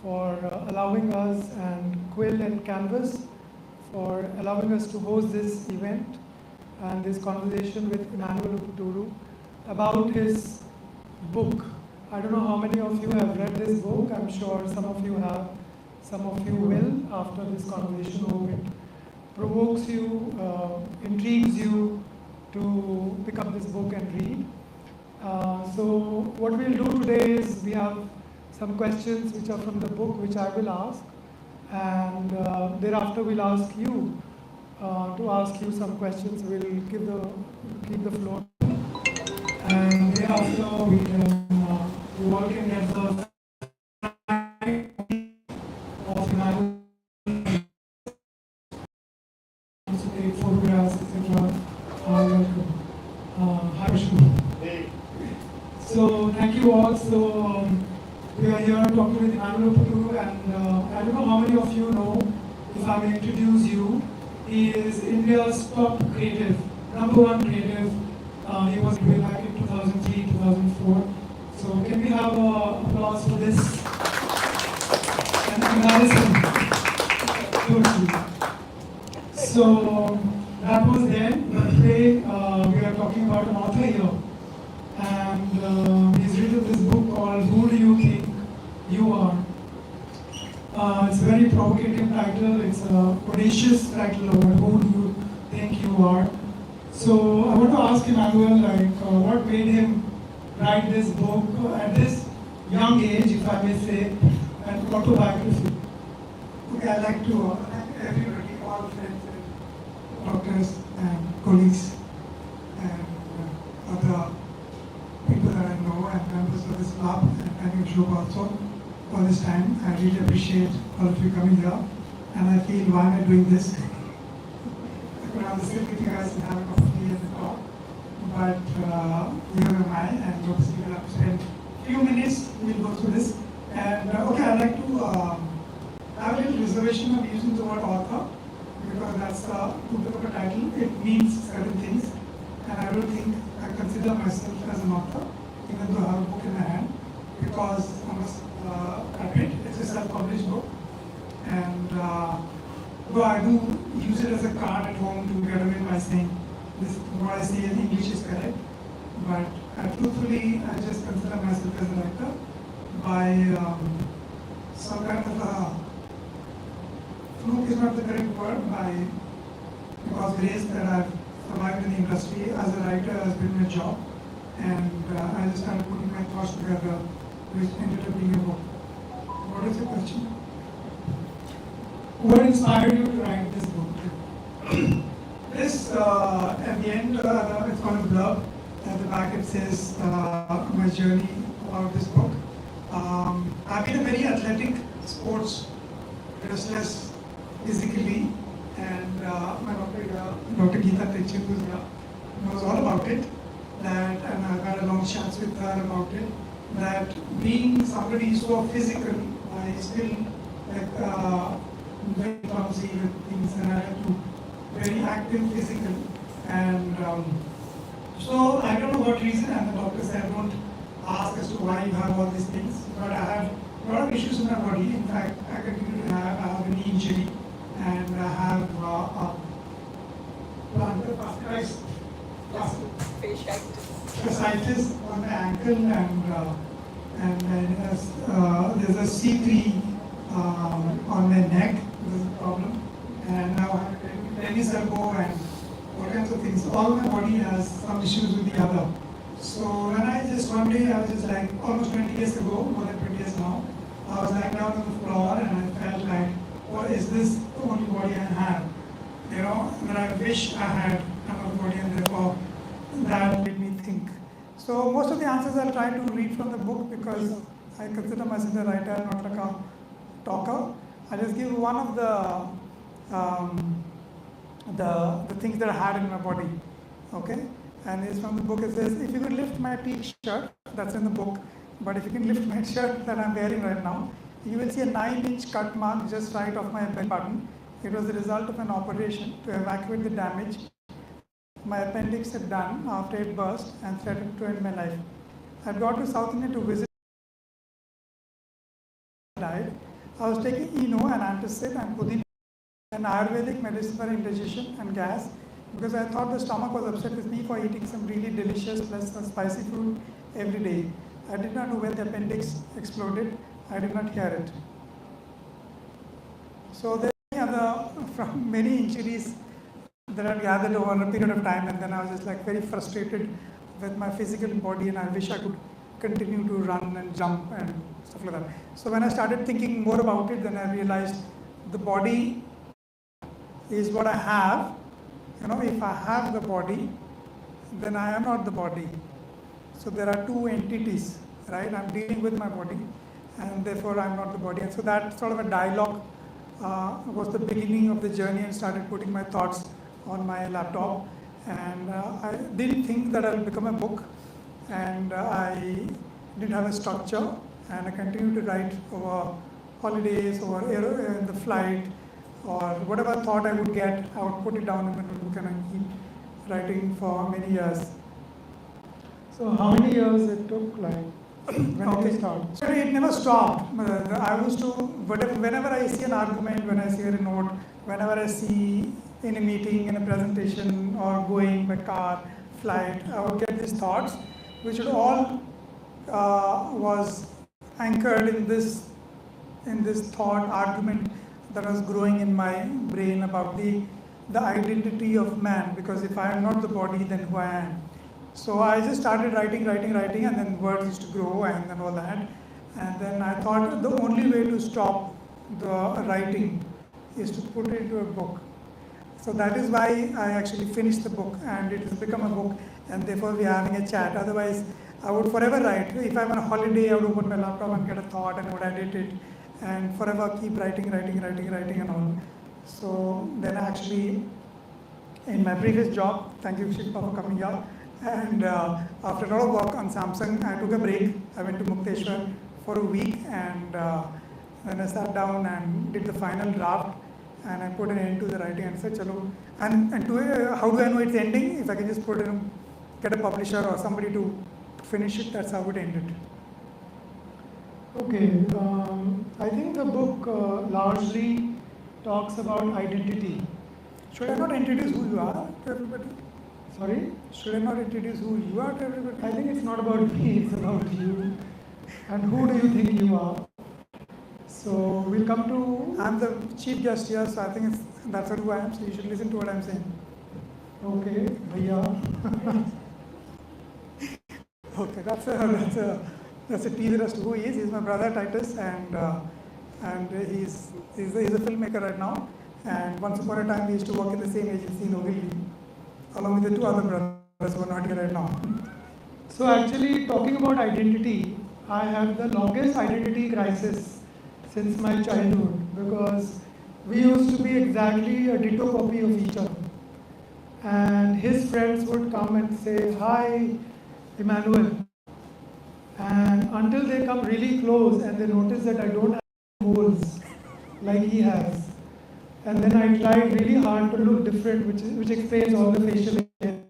for allowing us, and Quill and Canvas for allowing us to host this event and this conversation with Emmanuel Upputuru about his book. I don't know how many of you have read this book. I'm sure some of you have, some of you will after this conversation over it. Provokes you, intrigues you to pick up this book and read. So what we'll do today is we have some questions which are from the book which I will ask, and thereafter we'll ask you to ask you some questions. We'll keep the floor, and thereafter we can you all can get the of take photographs, etc. Welcome. Hi, Vishnu. Hey. So thank you all. So we are here talking with Emmanuel Upputuru, and I don't know how many of you know, if I may introduce you, he is India's top creative, #1 creative. He was way back in 2003, 2004. So can we have applause for this? And Madison. So that was then, but today we are talking about an author here. And he's written this book called Who Do You Think You Are? It's a very provocative title. It's a audacious title over Who Do You Think You Are? So I want to ask Emmanuel, what made him write this book at this young age, if I may say, an autobiography? Okay, I'd like to thank everybody, all friends and doctors and colleagues and other people that I know and members of this club and you also all this time. I really appreciate all of you coming here, and I feel, why am I doing this? I could have sit with you guys and have a cup of tea and talk, but here am I, and obviously we'll have to spend a few minutes, we'll go through this. And okay, I'd like to have a little reservation of using the word author, because that's too big of a title. It means certain things, and I don't think I consider myself as an author, even though I have a book in my hand, because I must admit it's a self-published book, and though I do use it as a card at home to get away by saying this, what I say in English is correct, but truthfully I just consider myself as a writer by some kind of a fluke is not the correct word, because grace that I've survived in the industry as a writer has been my job, and I just started putting my thoughts together, which ended up being a book. What is the question? What inspired you to write this book? This, at the end, it's called a blurb. At the back it says my journey about this book. I've been a very athletic sports restless physically, and my doctor, Dr. Geeta Techit, knows all about it. And I've had a long chats with her about it. That being somebody so physical, I still very clumsy with things, and I have to very active physical. And so I don't know what reason, and the doctor said, don't ask as to why you have all these things, but I have a lot of issues in my body. In fact, I continue to have, I have a knee injury, and I have plantar fasciitis on my ankle, and then there's a C3 on my neck. There's a problem, and now I have a tennis elbow and all kinds of things. All my body has some issues with the other. So when one day I was just like, almost 20 years ago, more than 20 years now, I was lying down on the floor and I felt like, what is this the only body I have? You know, that I wish I had another body, and therefore that made me think. So most of the answers I'll try to read from the book, because I consider myself a writer, not like a talker. I'll just give one of the things that I had in my body. Okay? And it's from the book. It says, if you could lift my t-shirt, that's in the book, but if you can lift my shirt that I'm wearing right now, you will see a 9-inch cut mark just right off my belly button. It was the result of an operation to evacuate the damage my appendix had done after it burst and threatened to end my life. I'd gone to South India to visit. Died. I was taking Eno and antacid and pudina and Ayurvedic medicine for indigestion and gas because I thought the stomach was upset with me for eating some really delicious plus some spicy food every day. I did not know when the appendix exploded. I did not hear it. So there are from many injuries that I gathered over a period of time, and then I was just like very frustrated with my physical body, and I wish I could continue to run and jump and stuff like that. So when I started thinking more about it, then I realized the body is what I have. If I have the body, then I am not the body. So there are two entities, right? I'm dealing with my body, and therefore I'm not the body. And so that sort of a dialogue was the beginning of the journey, and started putting my thoughts on my laptop. And I didn't think that I'll become a book, and I didn't have a structure, and I continued to write over holidays, over in the flight, or whatever thought I would get, I would put it down in the notebook and I keep writing for many years. So how many years it took, like, when did you start? So it never stopped. I used to, whenever I see an argument, when I see a note, whenever I see in a meeting, in a presentation, or going by car, flight, I would get these thoughts, which would all was anchored in this thought argument that was growing in my brain about the identity of man. Because if I am not the body, then who I am? So I just started writing, and then words used to grow and then all that. And then I thought the only way to stop the writing is to put it into a book. So that is why I actually finished the book, and it has become a book, and therefore we are having a chat. Otherwise, I would forever write. If I'm on a holiday, I would open my laptop and get a thought and would edit it, and forever keep writing and all. So then actually, in my previous job, thank you Shilpa for coming here, and after a lot of work on Samsung, I took a break. I went to Mukteshwar for a week, and then I sat down and did the final draft, and I put an end to the writing and said, chalo. And how do I know it's ending? If I can just get a publisher or somebody to finish it, that's how it ended. Okay, I think the book largely talks about identity. Should I not introduce who you are to everybody? Sorry? Should I not introduce who you are to everybody? I think it's not about me, it's about you. And who do you think you are? So we'll come to... I'm the chief guest here, so I think that's who I am, so you should listen to what I'm saying. Okay, bhaiya. Okay, that's a teaser as to who he is. He's my brother Titus, and he's a filmmaker right now. And once upon a time, we used to work in the same agency in Ogilvy, along with the two other brothers who are not here right now. So actually, talking about identity, I have the longest identity crisis since my childhood, because we used to be exactly a ditto copy of each other. And his friends would come and say, hi, Emmanuel. And until they come really close and they notice that I don't have holes like he has. And then I tried really hard to look different, which explains all the facial hair.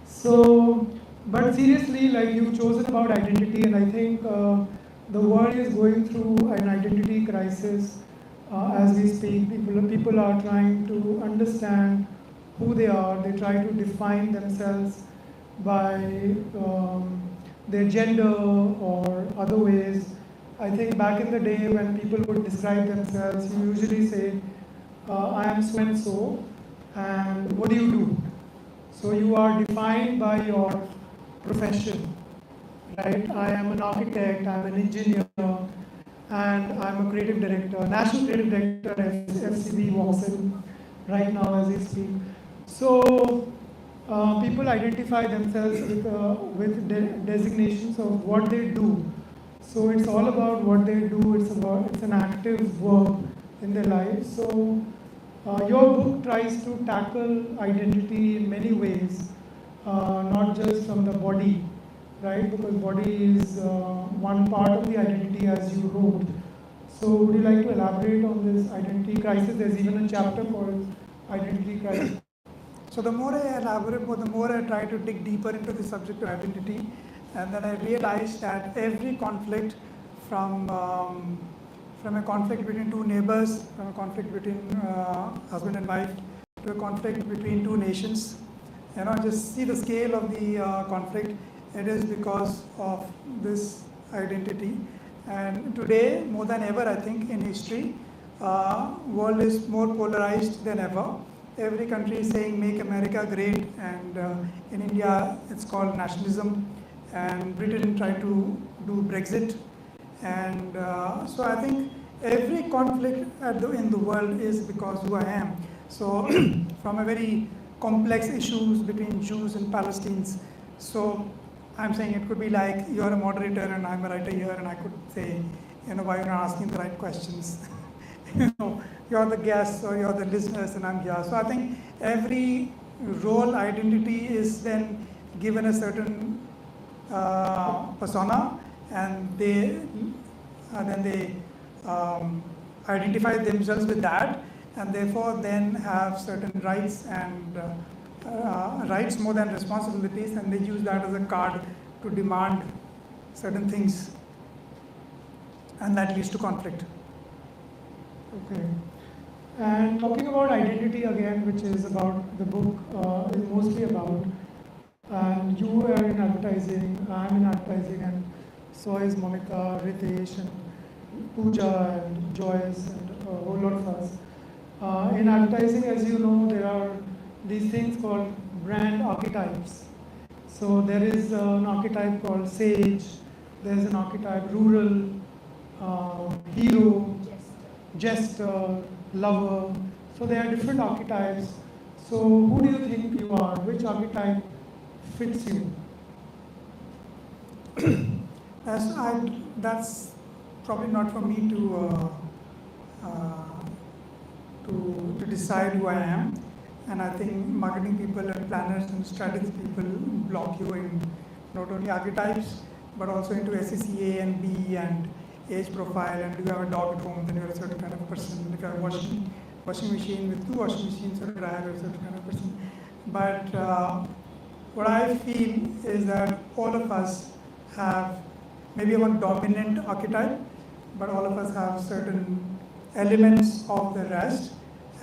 So, but seriously, like, you've chosen about identity, and I think the world is going through an identity crisis as we speak. People are trying to understand who they are. They try to define themselves by their gender or other ways. I think back in the day when people would describe themselves, you usually say, I am so and so, and what do you do? So you are defined by your profession, right? I am an architect, I am an engineer, and I'm a creative director. National creative director at FCB walks in right now as we speak. So people identify themselves with designations of what they do. So it's all about what they do. It's an active work in their lives. So your book tries to tackle identity in many ways, not just from the body, right? Because body is one part of the identity, as you wrote. So would you like to elaborate on this identity crisis? There's even a chapter called Identity Crisis. So the more I elaborate, the more I try to dig deeper into the subject of identity, and then I realized that every conflict from from a conflict between two neighbors, from a conflict between husband and wife, to a conflict between two nations. Just see the scale of the conflict. It is because of this identity. And today, more than ever, I think, in history, world is more polarized than ever. Every country is saying, make America great, and in India, it's called nationalism, and Britain tried to do Brexit. And so I think every conflict in the world is because who I am. So from a very complex issues between Jews and Palestinians. So I'm saying it could be like you're a moderator and I'm a writer here, and I could say, why you're not asking the right questions. You're the guests or you're the listeners and I'm here. So I think every role identity is then given a certain persona, and then they identify themselves with that, and therefore then have certain rights and rights more than responsibilities, and they use that as a card to demand certain things, and that leads to conflict. Okay. And talking about identity again, which is about the book is mostly about, and you are in advertising, I'm in advertising, and so is Monica, Ritesh, and Pooja, and Joyce, and a whole lot of us. In advertising, as you know, there are these things called brand archetypes. So there is an archetype called sage, there's an archetype rural, hero, jester, lover. So there are different archetypes. So who do you think you are? Which archetype fits you? That's probably not for me to decide who I am. And I think marketing people and planners and strategy people block you in not only archetypes, but also into SCCA and B and age profile, and do you have a dog at home, then you're a certain kind of person. If you have a washing machine with 2 washing machines or a dryer, you're a certain kind of person. But what I feel is that all of us have maybe one dominant archetype, but all of us have certain elements of the rest.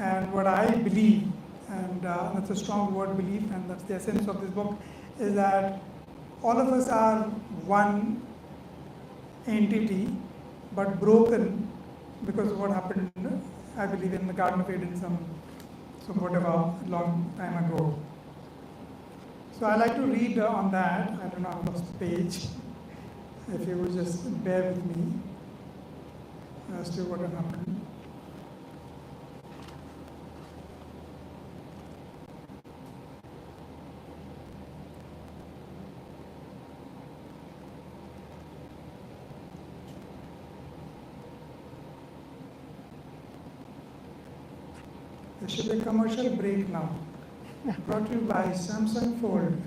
And what I believe, and that's a strong word, belief, and that's the essence of this book, is that all of us are one entity, but broken because of what happened, I believe, in the Garden of Eden some whatever long time ago. So I like to read on that. I don't know, I've lost the page. If you would just bear with me as to what happened. There should be a commercial break now. Brought to you by Samsung Fold.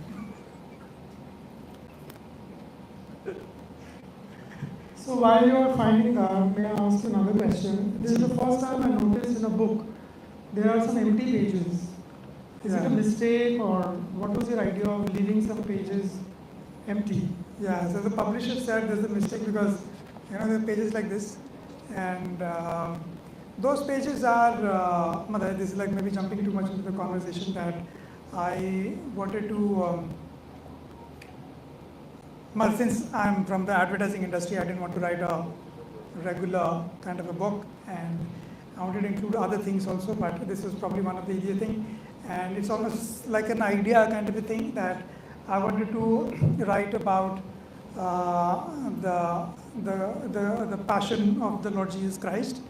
So while you are finding that, may I ask you another question? This is the first time I noticed in a book there are some empty pages. Is it a mistake, or what was your idea of leaving some pages empty? Yeah, so the publisher said there's a mistake because there are pages like this, and those pages are, this is like maybe jumping too much into the conversation, that I wanted to, since I'm from the advertising industry, I didn't want to write a regular kind of a book, and I wanted to include other things also, but this was probably one of the easier things. And it's almost like an idea kind of a thing, that I wanted to write about the passion of the Lord Jesus Christ,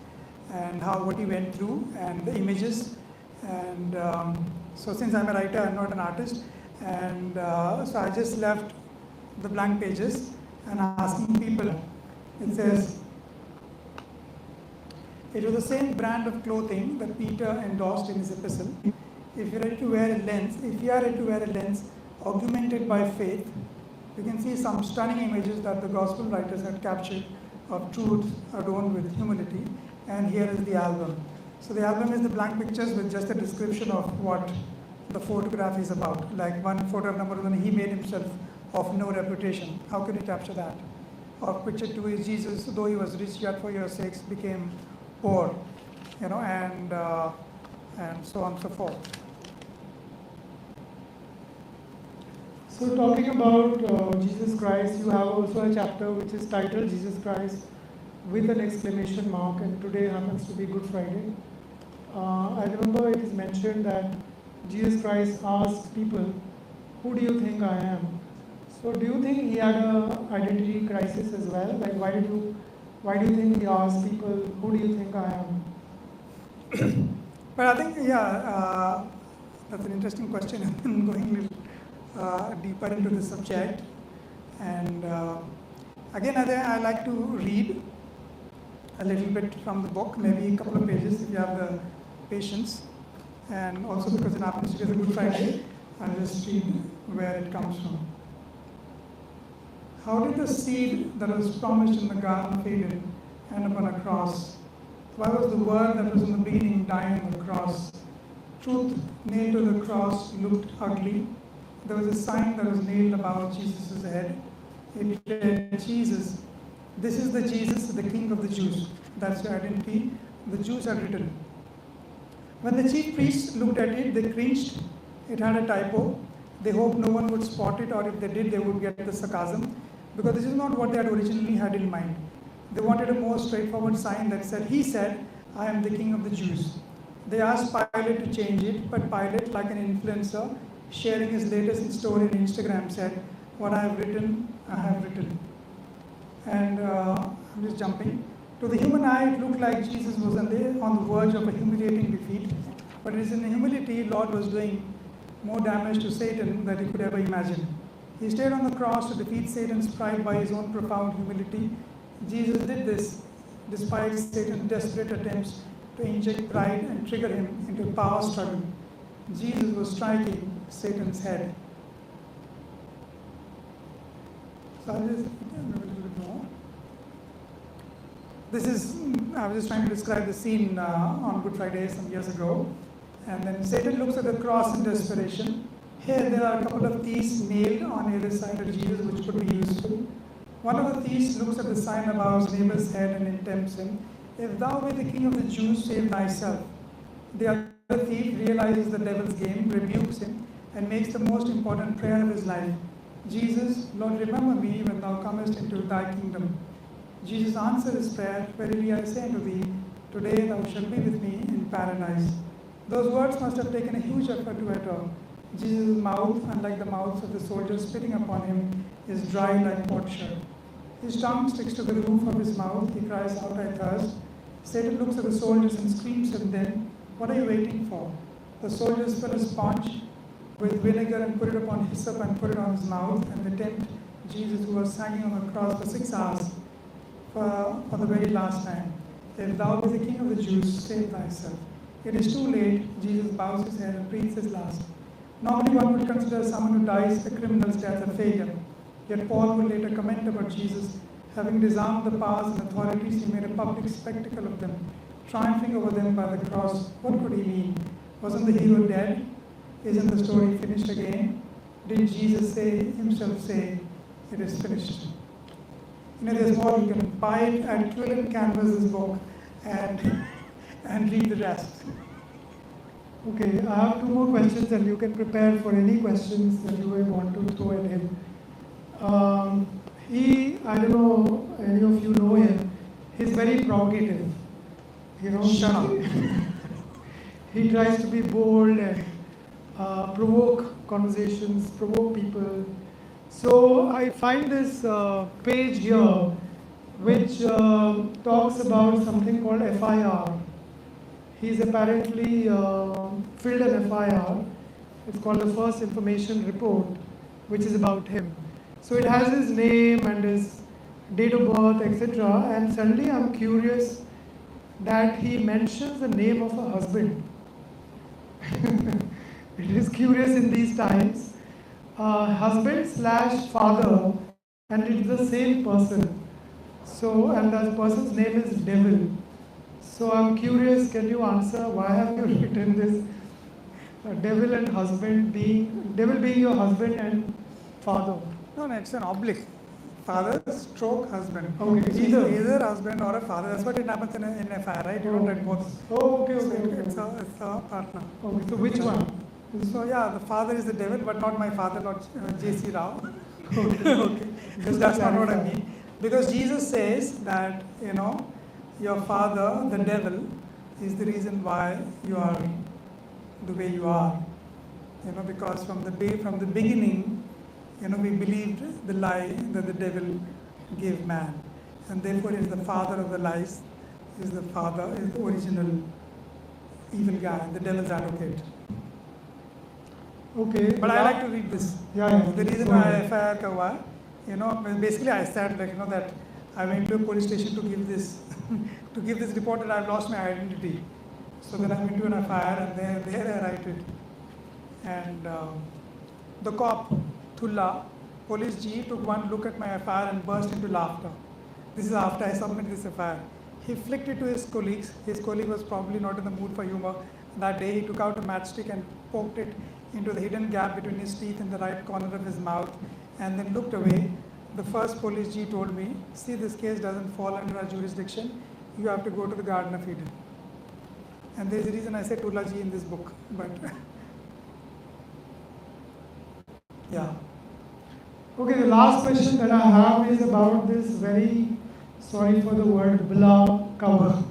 and what he went through, and the images. And so since I'm a writer, I'm not an artist, and so I just left the blank pages and asking people. It says, it was the same brand of clothing that Peter endorsed in his epistle. If you are ready to wear a lens augmented by faith, you can see some stunning images that the gospel writers had captured of truth adorned with humility. And here is the album. So the album is the blank pictures with just a description of what the photograph is about. Like one photograph number 1, he made himself of no reputation. How can you capture that? Or picture 2 is Jesus, though he was rich, yet for your sakes became poor, and so on and so forth. So talking about Jesus Christ, you have also a chapter which is titled Jesus Christ with an exclamation mark, and today happens to be Good Friday. I remember it is mentioned that Jesus Christ asked people, "Who do you think I am?" So do you think he had an identity crisis as well? Like why do you think he asked people, "Who do you think I am?" But I think, that's an interesting question. I'm going a little deeper into the subject. And again, I like to read a little bit from the book, maybe a couple of pages if you have the patience. And also because it happens to be the Good Friday, I'll just read where it comes from. How did the seed that was promised in the garden fade and upon a cross? Why was the word that was in the beginning dying on the cross? Truth nailed to the cross looked ugly. There was a sign that was nailed above Jesus' head. It said, "Jesus, this is the Jesus, the King of the Jews." That's the identity the Jews had written. When the chief priests looked at it, they cringed. It had a typo. They hoped no one would spot it, or if they did, they would get the sarcasm, because this is not what they had originally had in mind. They wanted a more straightforward sign that said, "He said, I am the King of the Jews." They asked Pilate to change it, but Pilate, like an influencer, sharing his latest story on Instagram, said, "What I have written, I have written." And I'm just jumping. To the human eye, it looked like Jesus was on the verge of a humiliating defeat, but it is in humility Lord was doing more damage to Satan than he could ever imagine. He stayed on the cross to defeat Satan's pride by his own profound humility. Jesus did this despite Satan's desperate attempts to inject pride and trigger him into a power struggle. Jesus was striking Satan's head. So I'll just a little bit more. I was just trying to describe the scene on Good Friday some years ago. And then Satan looks at the cross in desperation. Here there are a couple of thieves nailed on either side of Jesus, which could be useful. One of the thieves looks at the sign above his neighbor's head and tempts him, "If thou be the King of the Jews, save thyself." The other thief realizes the devil's game, rebukes him, and makes the most important prayer of his life. "Jesus, Lord, remember me when thou comest into thy kingdom." Jesus answered his prayer, "Verily I say unto thee, today thou shalt be with me in paradise." Those words must have taken a huge effort to utter. Jesus' mouth, unlike the mouths of the soldiers spitting upon him, is dry like potsherd. His tongue sticks to the roof of his mouth. He cries out, "I thirst." Satan looks at the soldiers and screams at them, "What are you waiting for?" The soldiers fill a sponge with vinegar and put it upon hyssop and put it on his mouth, and they tempt Jesus, who was hanging on the cross for 6 hours, for the very last time. "If thou be the King of the Jews, save thyself." It is too late. Jesus bows his head and breathes his last. Normally one would consider someone who dies a criminal's death a failure. Yet Paul would later comment about Jesus, having disarmed the powers and authorities, he made a public spectacle of them, triumphing over them by the cross. What could he mean? Wasn't the hero dead? Isn't the story finished again? Did Jesus himself say, "It is finished"? There's more. You can buy it at Quill and Canvas's book and read the rest. Okay, I have 2 more questions, and you can prepare for any questions that you may want to throw at him. I don't know any of you know him, he's very provocative. Shut up. He tries to be bold and provoke conversations, provoke people. So I find this page here which talks about something called FIR. He's apparently filled an FIR. It's called the First Information Report, which is about him. So it has his name and his date of birth, etc. And suddenly I'm curious that he mentions the name of a husband. It is curious in these times. Husband/father, and it's the same person. So, and that person's name is Devil. So I'm curious, can you answer why have you written this? Devil and husband being, Devil being your husband and father. No, it's an oblique. father stroke husband. Okay, He's either. either husband or a father. That's what it happens in an affair, right? You don't write both. Oh, okay, So okay, okay. it's a partner. Okay, so which one? So yeah, the father is the devil, but not my father, not J.C. Rao. Okay. Okay, because that's not what I mean. Because Jesus says that, your father, the devil, is the reason why you are the way you are. Because from the beginning, we believed the lie that the devil gave man. And therefore is the father of the lies, is the original evil guy, the devil's advocate. Okay. But I like to read this. Yeah. The reason why FIR ka hua, basically I said that I went to a police station to give this to give this report that I've lost my identity. So then I went to an FIR and there I write it. And the cop, Thulla, police G, took one look at my FIR and burst into laughter. This is after I submitted this FIR. He flicked it to his colleagues. His colleague was probably not in the mood for humor. That day he took out a matchstick and poked it into the hidden gap between his teeth in the right corner of his mouth and then looked away. The first police G told me, see, this case doesn't fall under our jurisdiction. You have to go to the Garden of Eden. And there's a reason I say Thulla Ji in this book. But yeah. Okay, the last question that I have is about this very, sorry for the word, blah cover.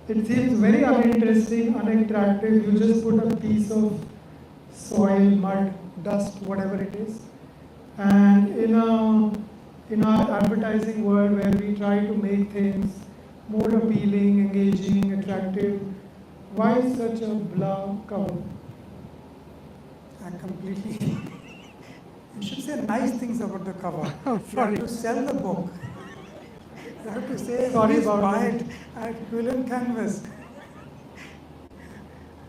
It seems very uninteresting, unattractive. You just put a piece of soil, mud, dust, whatever it is. And in our advertising world where we try to make things more appealing, engaging, attractive, why such a blah cover? I completely. You should say nice things about the cover. You have to sell the book. You have to say, please buy it at Quill Canvas.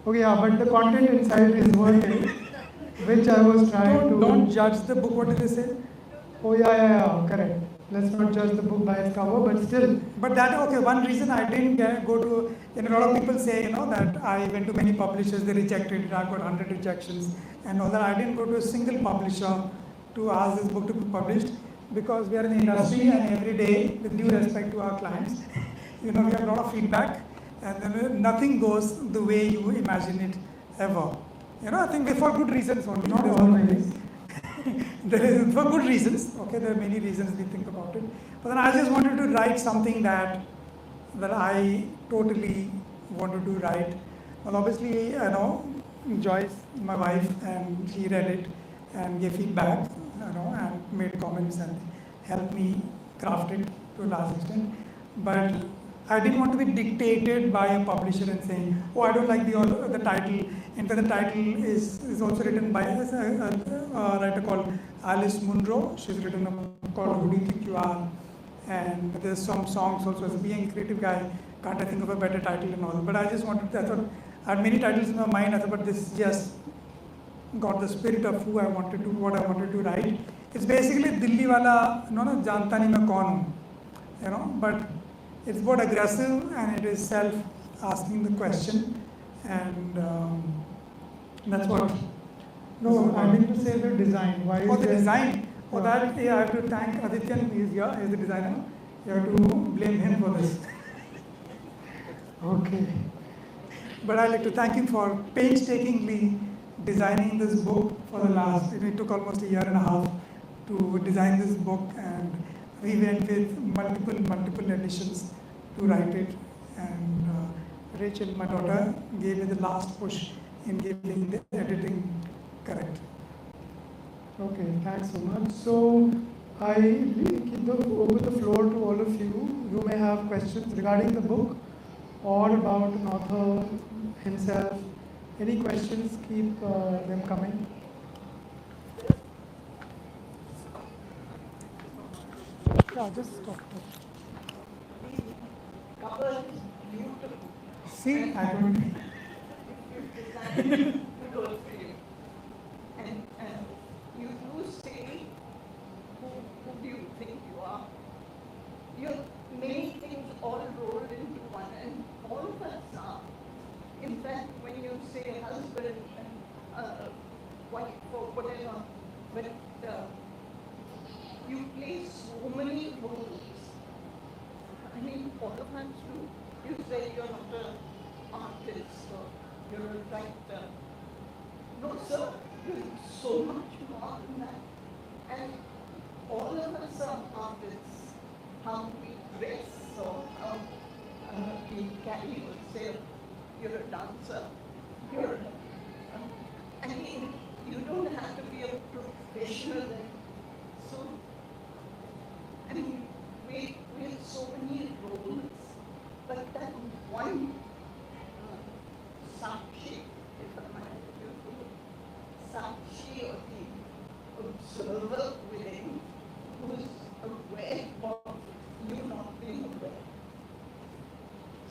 Okay, yeah, but the content inside is worth it, which I was trying to. Don't judge the book. What did they say? Oh yeah, correct. Let's not judge the book by its cover, but still. But that, okay, one reason I didn't go to, a lot of people say, that I went to many publishers, they rejected it, I got 100 rejections, and all that. I didn't go to a single publisher to ask this book to be published, because we are in the industry and every day, with due respect to our clients, we have a lot of feedback, and then nothing goes the way you imagine it ever. I think for good reasons only. Not always. There is for good reasons. Okay, there are many reasons we think about it. But then I just wanted to write something that I totally wanted to write. Well, obviously, Joyce, my wife, and she read it and gave feedback, and made comments and helped me craft it to a large extent. But I didn't want to be dictated by a publisher and saying, oh, I don't like the title. In fact, the title is also written by a writer called Alice Munro. She's written a book called Who Do You Think You Are? And there's some songs also. As being a creative guy, can't I think of a better title and all. But I thought, I had many titles in my mind. I thought, but this just got the spirit of what I wanted to write. It's basically Dilli wala, janta nahi main kaun hu, but it's both aggressive and it is self-asking the question, and that's what. No, I mean to say the design. Why For is the there- design, for that, I have to thank Adityan, he is here, he is the designer. You have to blame him for this. Okay. But I'd like to thank him for painstakingly designing this book for the last, it took almost a year and a half to design this book, and we went with multiple editions to write it. And Rachel, my daughter, gave me the last push in getting the editing correct. Okay, thanks so much. So I open the floor to all of you. You may have questions regarding the book or about an author himself. Any questions, keep them coming. Yeah, just stop. Cover is beautiful. See, I don't. Beautiful film. And you do say, who do you think you are? You many things all rolled into one, and all of us are. In fact, when you say husband and wife or whatever, but you all of us do. You say you're not an artist or you're a writer. No, sir, you're so much more than that. And all of us are artists. How we dress or how we carry yourself. You're a dancer. You're I mean, you don't have to be a professional. So, I mean, we have so many roles, but that one Sakshi, if I might use the word, Sakshi or the observer within, who's aware of you not being aware.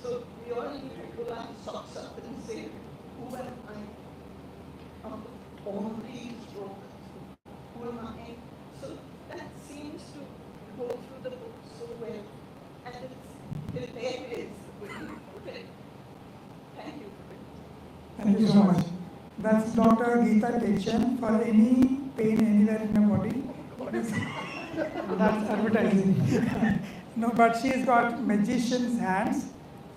So we all need to pull our socks up and say, who am I? Of all these roles, who am I? So that seems to go through the book so well, and it's hilarious when you put it. Thank you for it. Thank you so much. That's Dr. Geeta Techen. For any pain anywhere in your body, That's advertising. no, but she's got magician's hands,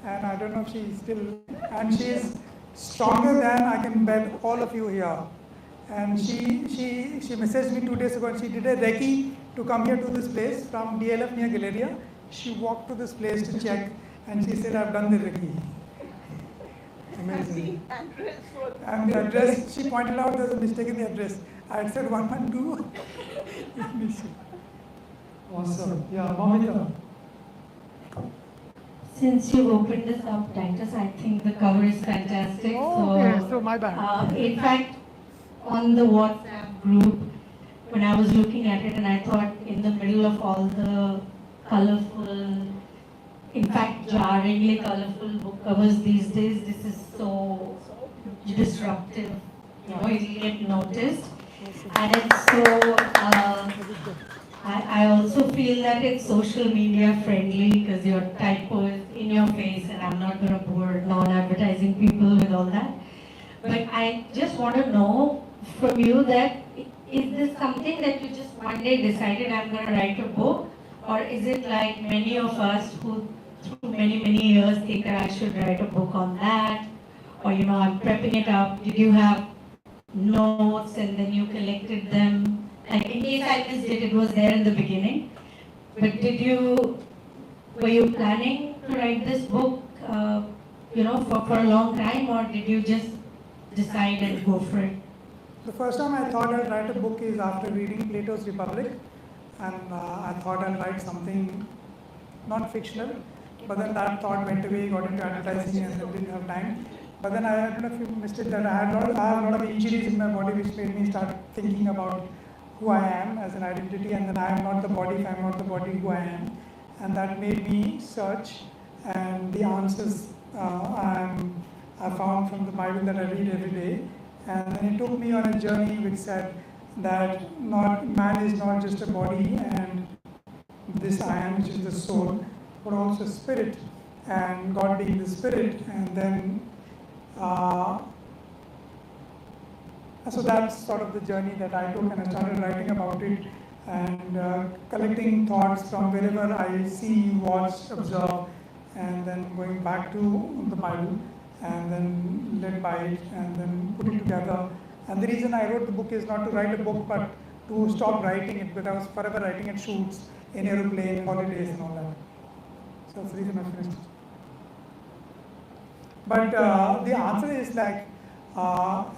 and I don't know if she's still, and she's stronger than I can bet all of you here. And she messaged me 2 days ago, and she did a recce to come here to this place from DLF near Galleria. She walked to this place to check, and she said, I've done the recce. Amazing. And the address, she pointed out there's a mistake in the address. I had said 112. Awesome. Yeah, Mamita. Since you opened the subtitles, I think the cover is fantastic. Oh, okay, so my bad. In fact, on the WhatsApp group, when I was looking at it, and I thought in the middle of all the colorful, in fact, jarringly colorful book covers these days, this is so disruptive. You know, it'll get noticed. And it's so, I also feel that it's social media friendly because your typo is in your face, and I'm not going to bore non-advertising people with all that. But I just want to know from you that is this something that you just one day decided I'm going to write a book, or is it like many of us who through many years think that I should write a book on that, or you know I'm prepping it up? Did you have notes and then you collected them? Like in case I missed it, it was there in the beginning. But were you planning to write this book, you know, for a long time, or did you just decide and go for it? The first time I thought I'd write a book is after reading Plato's Republic, and I thought I'd write something non-fictional, but then that thought went away, got into advertising, and I didn't have time. But then I don't know if you missed it, that I have a lot of injuries in my body which made me start thinking about who I am as an identity, and then I am not the body, if I am not the body, who I am. And that made me search, and the answers I found from the Bible that I read every day. And then it took me on a journey which said that man is not just a body and this I am, which is the soul, but also spirit, and God being the spirit. And then so that's sort of the journey that I took, and I started writing about it and collecting thoughts from wherever I see, watch, observe, and then going back to the Bible, and then led by it, and then put it together. And the reason I wrote the book is not to write a book, but to stop writing it, because I was forever writing at shoots, in aeroplane, holidays, and all that. So that's the reason I finished. But the answer is like, the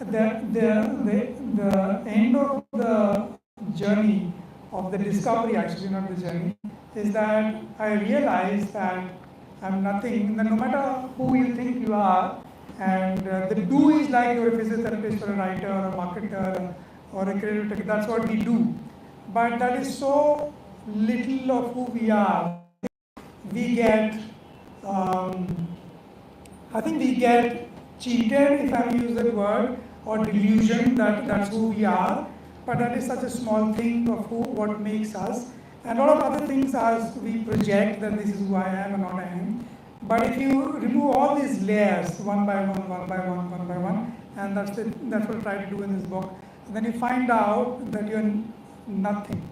end of the journey of the discovery, actually not the journey, is that I realized that I'm nothing. No matter who you think you are, and the do is like you're a physiotherapist or a writer or a marketer or a creative, that's what we do. But that is so little of who we are. We get, I think we get cheated, if I may use that word, or delusion that that's who we are. But that is such a small thing of what makes us. And a lot of other things as we project that this is who I am and what I am. But if you remove all these layers one by one, and that's what I try to do in this book, then you find out that you're nothing,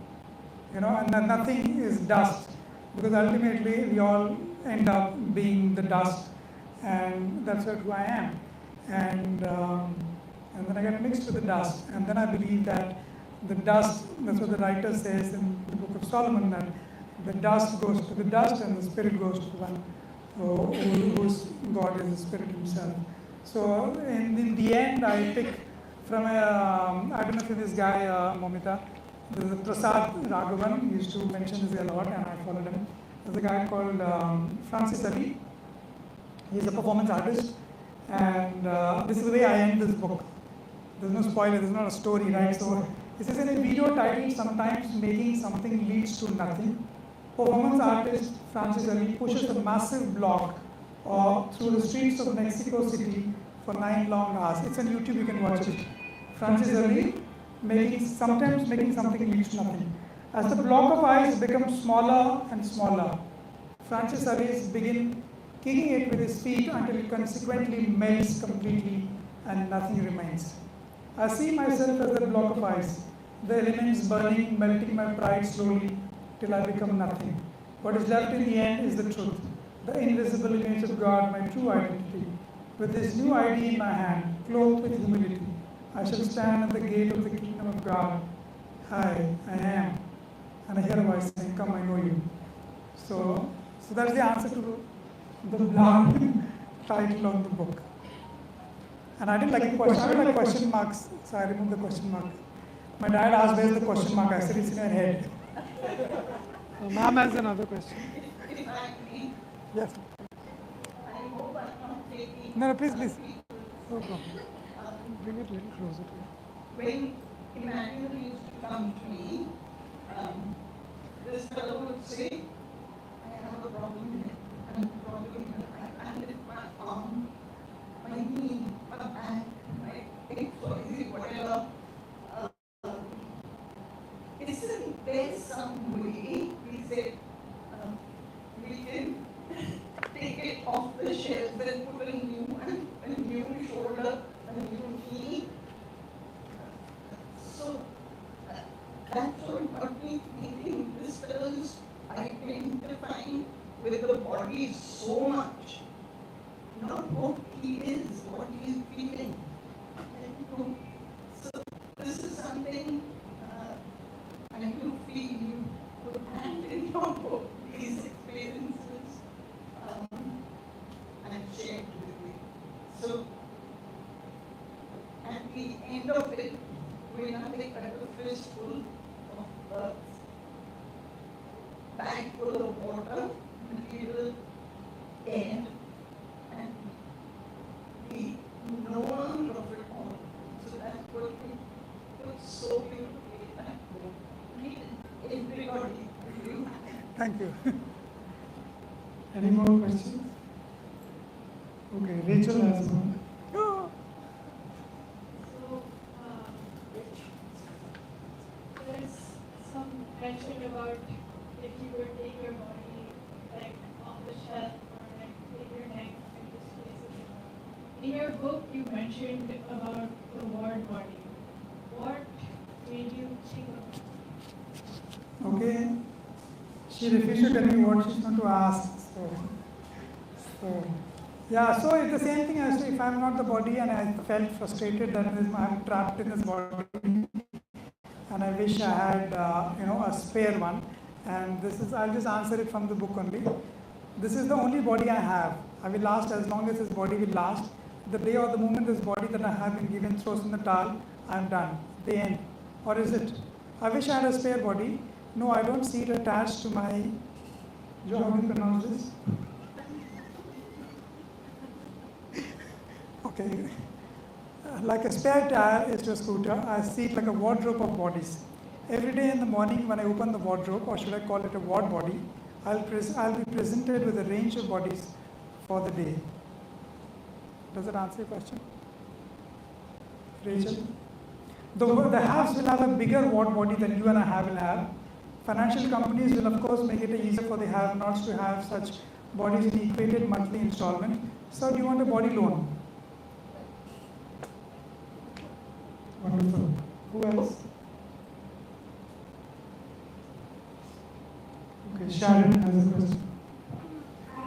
and that nothing is dust, because ultimately we all end up being the dust, and that's what who I am. And then I get mixed with the dust, and then I believe that the dust, that's what the writer says in the book of Solomon, that the dust goes to the dust and the spirit goes to the one whose God is the spirit himself. So in the end, I pick from I don't know if this guy, Momita, there's a Prasad Raghavan, he used to mention this a lot and I followed him. There's a guy called Francis Ali. He's a performance artist, and this is the way I end this book. There's no spoiler, there's not a story, right? So this is in a video titled Sometimes Making Something Leads to Nothing. Performance artist Francis Ali pushes a massive block through the streets of Mexico City for 9 long hours. It's on YouTube, you can watch it. Francis Ali sometimes making something leads to nothing. As the block of ice becomes smaller and smaller, Francis Ali begins kicking it with his feet until it consequently melts completely and nothing remains. I see myself as that block of ice, the elements burning, melting my pride slowly till I become nothing. What is left in the end is the truth, the invisible image of God, my true identity. With this new ID in my hand, clothed with humility, I shall stand at the gate of the kingdom of God. Hi, I am. And I hear a voice saying, come, I know you. So that's the answer to the blog title of the book. And I didn't like the question. I didn't like question marks, so I removed the question mark. My dad asked, where's the question mark? I said, it's in your head. Ma'am has another question. If I may, Yes. I hope I'm not taking. No, please. No people. problem. Bring it a little closer to you. When Emmanuel used to come to me, this fellow would say, I have a problem here, I have a problem here. I can't lift my arm, my knee, my back, my XYZ, whatever. Isn't there some way, we said, we can take it off the shelf and put a new one, a new shoulder, a new knee? So that's what got me thinking. This fellow's identifying with the body so much, not what he is, what he is feeling. So this is something I do feel you put hand in your book, these experiences and shared with me. So at the end of it, we're nothing but a fistful of earth, bag full of water, material, air, and the known of it all. So that's what we put so beautifully in that book. Read it, everybody. You. Thank you. Any more questions? Okay, Rachel has one. There's some mention about if you were to take your body like off the shelf or like take your neck and just place it. In your book, you mentioned about the ward body. What made you think of it? Okay. She refused to tell me what she's going to ask. So it's the same thing as if I'm not the body and I felt frustrated that I'm trapped in this body and I wish I had a spare one. And I'll just answer it from the book only. This is the only body I have. I will last as long as this body will last. The day or the moment this body that I have been given throws in the towel, I'm done. The end. Or is it? I wish I had a spare body. No, I don't see it attached to my, how do you pronounce this? Okay. Like a spare tire is to a scooter, I see it like a wardrobe of bodies. Every day in the morning when I open the wardrobe, or should I call it a ward body, I'll be presented with a range of bodies for the day. Does that answer your question? Rachel? The haves will have a bigger ward body than you and I will have. Financial companies will of course make it easier for the have-nots to have such bodies in equated monthly installment. So do you want a body loan? Wonderful. Who else? Okay, Sharon has a question. I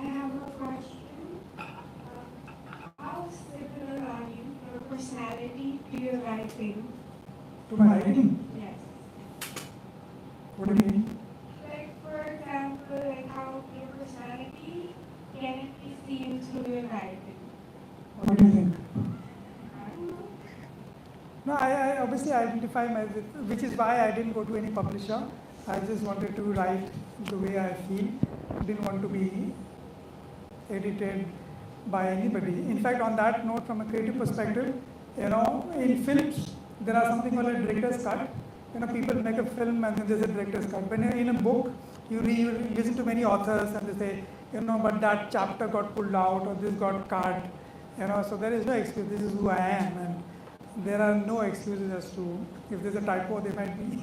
personality to your writing? To my writing? Yes. What do you mean? Like, for example, like how your personality can it be seen through your writing? What do you think? I don't know. No, I obviously identify which is why I didn't go to any publisher. I just wanted to write the way I feel. Didn't want to be edited by anybody. In fact, on that note, from a creative perspective, in films, there are something called a director's cut. People make a film and then there's a director's cut. When you're in a book, you listen to many authors and they say, but that chapter got pulled out or this got cut. So there is no excuse. This is who I am, and there are no excuses as to if there's a typo, there might be,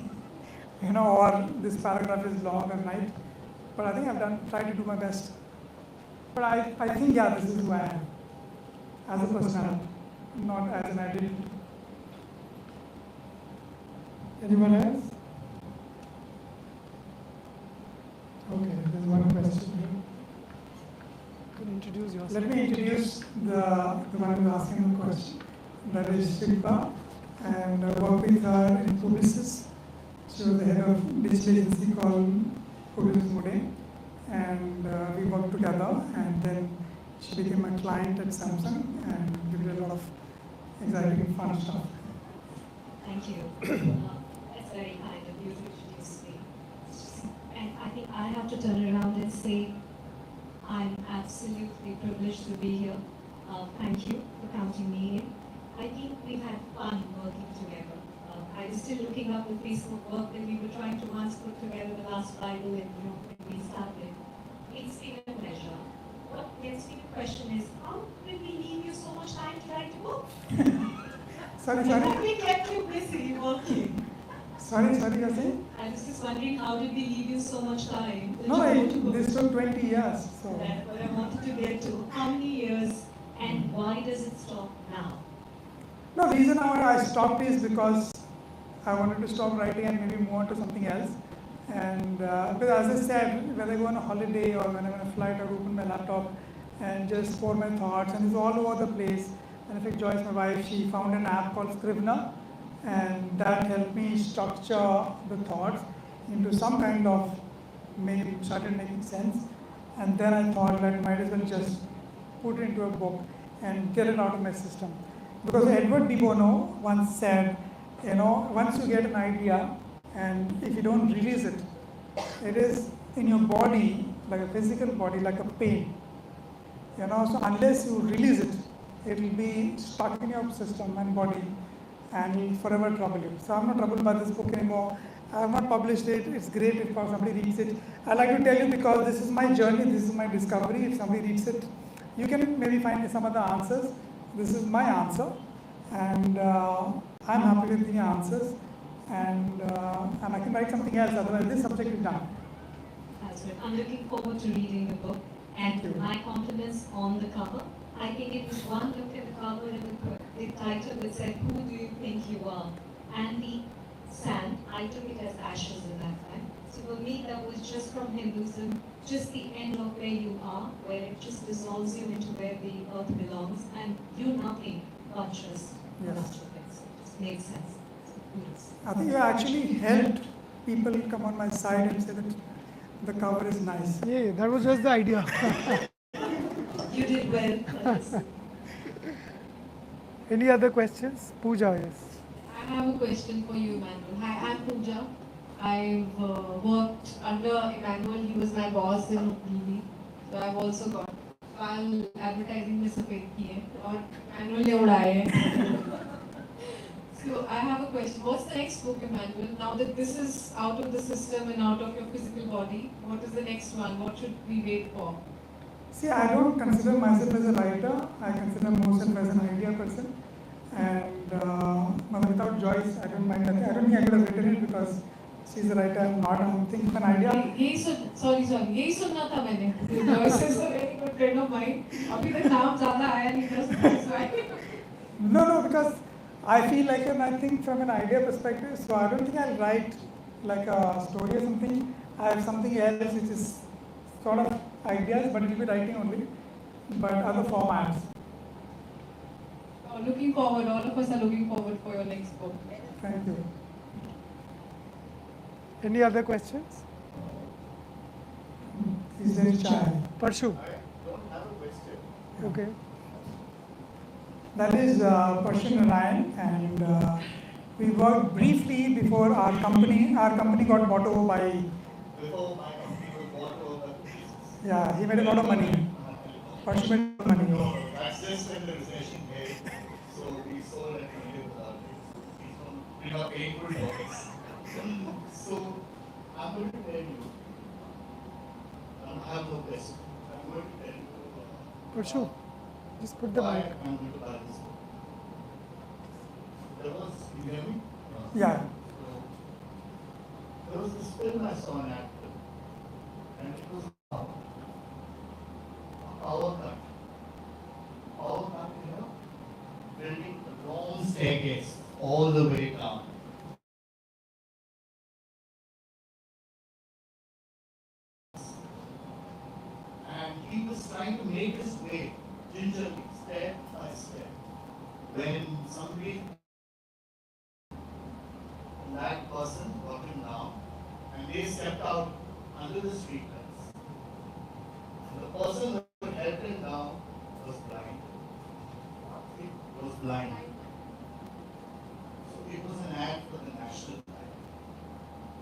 or this paragraph is long or right. But I think I've tried to do my best. But I think, yeah, this is who I am as a personality, not as an identity. Anyone else? Okay, there's one question here. You can introduce yourself. Let me introduce the one who is asking the question. That is Shilpa, and I work with her in Publicis. She was the head of digital agency called Publicis Mode, and we worked together, and then she became a client at Samsung, and we did a lot of exciting, fun stuff. Thank you. That's very kind of you to introduce me. And I think I have to turn around and say, I'm absolutely privileged to be here. Thank you for counting me in. I think we've had fun working together. I was still looking up the Facebook work that we were trying to once put together the last Bible, and when we started. It's been a pleasure. What gets me the question is, how did we leave you so much time to write a book? Sorry. We kept you busy working. Sorry, you're saying? I was just wondering, how did we leave you so much time? This took 20 years. So. That's what I wanted to get to. How many years, and why does it stop now? No, the reason why I stopped is because I wanted to stop writing and maybe move on to something else. And because as I said, when I go on a holiday or when I'm on a flight, I open my laptop and just pour my thoughts, and it's all over the place. And in fact, Joyce, my wife, she found an app called Scrivener, and that helped me structure the thoughts into some kind of started making sense. And then I thought that I might as well just put it into a book and get it out of my system. Because Edward de Bono once said, once you get an idea and if you don't release it, it is in your body, like a physical body, like a pain. So unless you release it, it will be stuck in your system and body and will forever trouble you. So I'm not troubled by this book anymore. I have not published it. It's great if somebody reads it. I like to tell you because this is my journey, this is my discovery. If somebody reads it, you can maybe find some other answers. This is my answer, and I'm happy with the answers, and I can write something else. Otherwise, this subject is done. That's good. I'm looking forward to reading the book, and my compliments on the cover. I think it was one look at the cover and the title that said, "Who do you think you are?" And the sand, I took it as ashes at that time. So for me, that was just from Hinduism, just the end of where you are, where it just dissolves you into where the earth belongs, and you nothing but just a bunch of things. It just makes sense. Yes. I think you actually helped people come on my side and say that the cover is nice. Yeah, that was just the idea. You did well. Any other questions? Pooja, yes. I have a question for you, Emmanuel. Hi, I'm Pooja. I've worked under Emmanuel. He was my boss in TV. So I've also got while advertising में सफेद की है और Emmanuel ने उड़ाए हैं. So I have a question. What's the next book, Emmanuel? Now that this is out of the system and out of your physical body, what is the next one? What should we wait for? See, I don't consider myself as a writer. I consider myself as an idea person. And without Joyce, I don't mind. I don't think I could have written it because she's a writer. I'm not. I'm thinking of an idea. यही सुनना था मैंने. Joyce is a very good friend of mine. अभी तक नाम ज़्यादा आया नहीं था. No, because I feel like, and I think from an idea perspective, so I don't think I'll write like a story or something. I have something else which is sort of ideas, but it will be writing only, but other formats. looking forward, all of us are looking forward for your next book. Thank you. Any other questions? Is there child? Parshu. I don't have a question. Okay. That is Parshu Narayan, and we worked briefly before our company. Our company got bought over by. Before my company was bought over, Yeah, he made a lot of money. Parshu made a lot of money. no, that's just when the recession came. So we sold and we lived without it. We got painful topics. So I'm going to tell you, I have no question. I'm going to tell you. Parshu, just put the why mic. I'm going to buy this book. There was, you hear me? Yeah. There was this film I saw in actor, and it was a power cut. Power cut, you know, building a long staircase all the way down. And he was trying to make his way gingerly, step by step. When somebody, that person got him down, and they stepped out under the street lights. And the person who helped him down was blind. It was blind. So it was an ad for the national bank.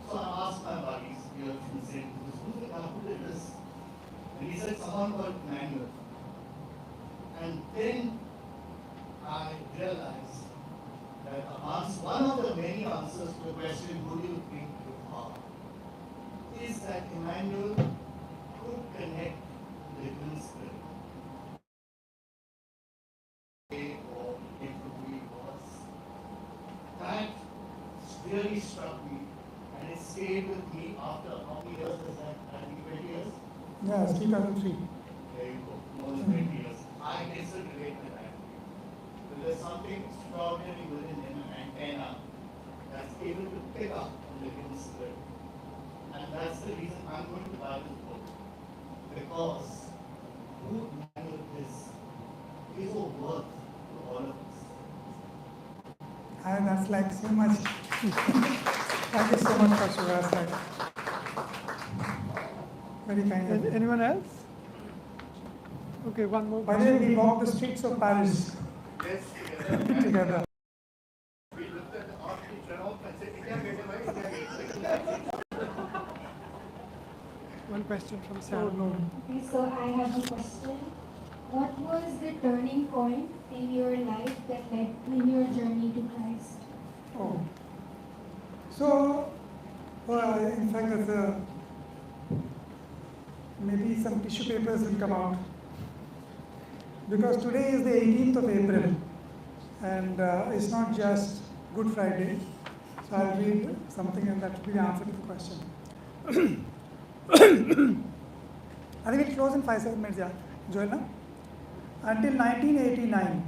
So I asked my buddies here from St. Louis, who's the guy who did this? And he said someone called Emmanuel. And then I realized that one of the many answers to the question, who do you think you are, is that Emmanuel could connect the human spirit. Or it could be was. That really struck me, and it stayed with me after how many years is that? I think 20 years? Yeah, it's 2003. There you go, more than 20 years. I can still relate to that. But there's something extraordinary within him, an antenna that's able to pick up on the human spirit. And that's the reason I'm going to buy this book. Because who Emmanuel is a worth to all of us. And that's like so much. Thank you so much, Parshu. That's like very kind of you. Anyone else? Okay, one more. By the way, we walked the streets of Paris Yes, together. we looked at the art teacher and said, India get away, One question from Oh, Sam. no. Okay, so I have a question. What was the turning point in your life that led in your journey to Christ? Oh. So, well, in fact, that's maybe some tissue papers will come out. Because today is the 18th of April, and it's not just Good Friday. So I'll read something, and that will be the answer to the question. I think it close in 5-7 minutes, yeah. Joanna? Until 1989,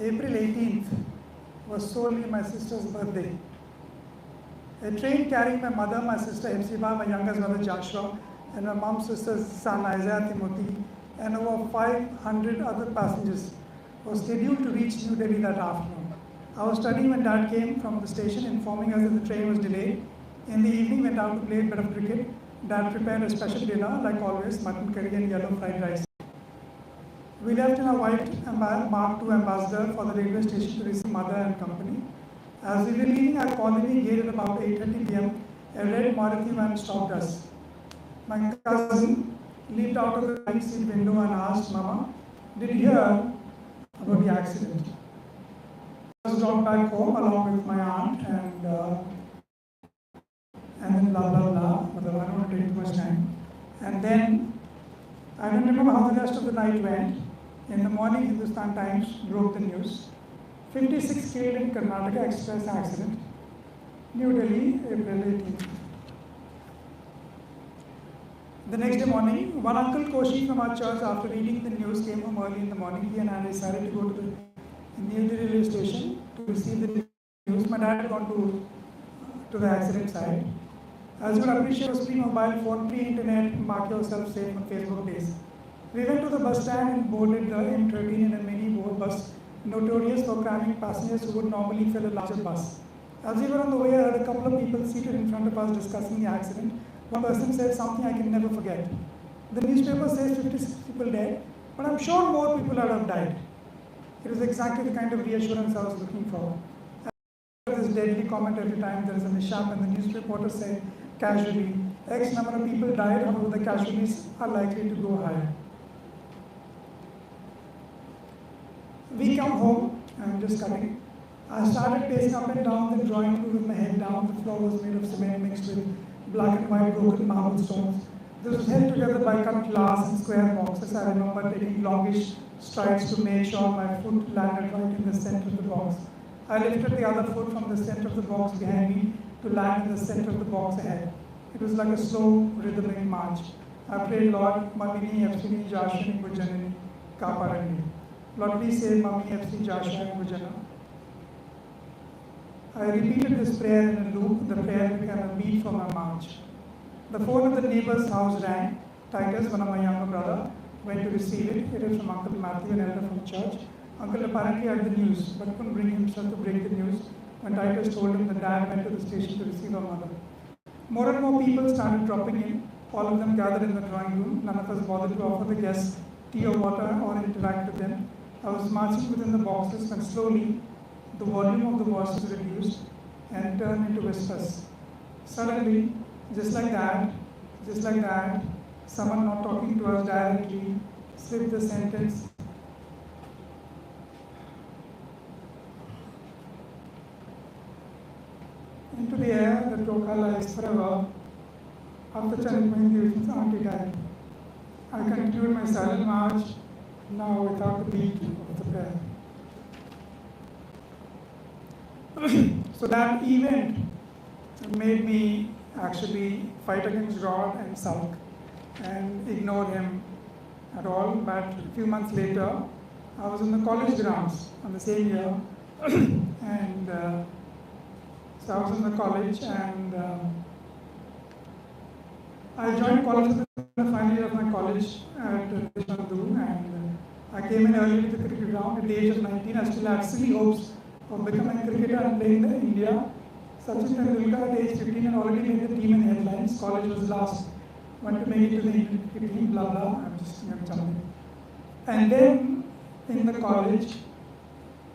April 18th was solely my sister's birthday. A train carrying my mother, my sister Hepzibah, my youngest brother Joshua, and my mom's sister's son Isaiah Timothy, and over 500 other passengers was scheduled to reach New Delhi that afternoon. I was studying when Dad came from the station informing us that the train was delayed. In the evening, went out to play a bit of cricket. Dad prepared a special dinner, like always, mutton curry and yellow fried rice. We left in a white Mark II Ambassador for the railway station to receive mother and company. As we were leaving our colony gate at about 8:30 p.m., a red Maruti van stopped us. My cousin leaped out of the right seat window and asked, Mama, did you hear about the accident? I was dropped back home along with my aunt and then blah blah blah, but I don't want to take too much time. And then I don't remember how the rest of the night went. In the morning, Hindustan Times broke the news. 56 killed in Karnataka Express accident. New Delhi, April 18th. The next day morning, one Uncle Koshi from our church, after reading the news, came home early in the morning. He and I decided to go to the near the railway station to receive the news. My dad had gone to the accident site. As you would appreciate, was pre-mobile phone, pre-internet, mark yourself safe on Facebook days. We went to the bus stand and boarded the M13 in a mini board bus, notorious for cramming passengers who would normally fill a larger bus. As we were on the way, I heard a couple of people seated in front of us discussing the accident. One person said something I can never forget. The newspaper says 56 people dead, but I'm sure more people would have died. It was exactly the kind of reassurance I was looking for. This deadly comment every time there is a mishap, and the news reporter said casually, X number of people died, however the casualties are likely to go higher. We come home, I'm just cutting. I started pacing up and down the drawing room with my head down. The floor was made of cement mixed with black and white broken marble stones. This was held together by cut glass and square boxes. I remember taking longish strides to make sure my foot landed right in the center of the box. I lifted the other foot from the center of the box behind me to land in the center of the box ahead. It was like a slow, rhythmic march. I prayed, Lord, Mamini, Efsini, Jashini, Bujanini, Kaparani. Lord, please save Mami, Efsi, Jashini, Bujana. I repeated this prayer in a loop. The prayer became a beat for my march. The phone of the neighbor's house rang. Titus, one of my younger brother, went to receive it. It was from Uncle Matthew, an elder from church. Uncle apparently had the news, but couldn't bring himself to break the news when Titus told him that Dad went to the station to receive her mother. More and more people started dropping in. All of them gathered in the drawing room. None of us bothered to offer the guests tea or water or interact with them. I was marching within the boxes when slowly the volume of the voices reduced and turned into whispers. Suddenly, just like that, someone not talking to us directly slipped the sentence, into the air that Lokala is forever. After chanting the auntie died. I continued my silent march, now without the beat of the prayer. So that event made me actually fight against God and sulk and ignore him at all. But a few months later, I was in the college grounds on the same year, and so I was in the college, and I joined college in the final year of my college at Chandu, and I came in early to the cricket ground at the age of 19. I still had silly hopes of becoming a cricketer and playing in India. Sachin Tendulkar at age 15 had already made the team in headlines. College was last one to make it to the Indian cricket team, blah blah. I'm just jumping. And then in the college,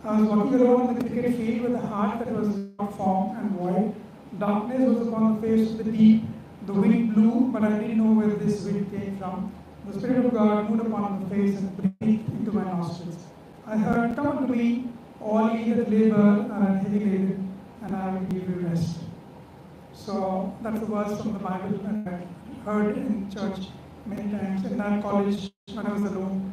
I was walking around the cricket field with a heart that was not formed and void. Darkness was upon the face of the deep. The wind blew, but I didn't know where this wind came from. The Spirit of God moved upon my face and breathed into my nostrils. I heard, "Come unto me, all ye that labor and are heavy laden, and I will give you rest." So that's the verse from the Bible that I heard in church many times. In that college, when I was alone,